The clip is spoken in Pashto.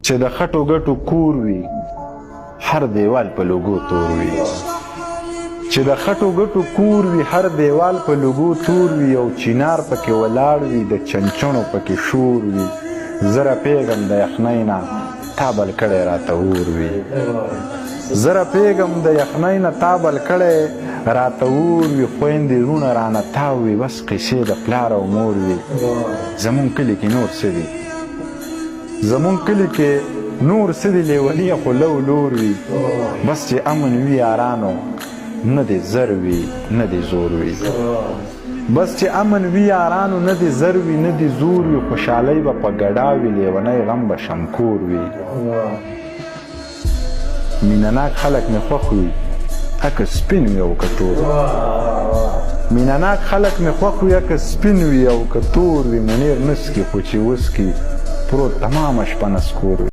چې د خټو ګټو کور وي هر دیوال په لوګو تور وي چې د خټو ګټو کور وي هر دیوال په لوګو تور وي او چینار پکې ولاړ وي د چنچڼو پکې شور وي زه رپېږم د یخنۍ نه تا بل کړی راته اور وي زه رپېږم د یخنۍ نه تا بل کړی راته اور وي خویندې وروڼه رانه تاو وي بس قیسې د پلار او مور وي زمونږ کلي کې نور څه دي زمونږ کلي کې نور څه دي لیوني خو لو لور وي بس چې امن وي یارانو نه دې زر وي نه دې زور وي بس چې امن وي یارانو نه دې زر وي نه دې زور وي خوشحالۍ به په ګډا وي لیونی غم به شمکور وي مینهناک خلک مې خوښ وي اکه سپین وي او که تور مینهناک خلک مې خوښ وي اکه سپین وي او که تور وي منیر نسکي خو چې وسکي پروت تمامه شپه نسکور وي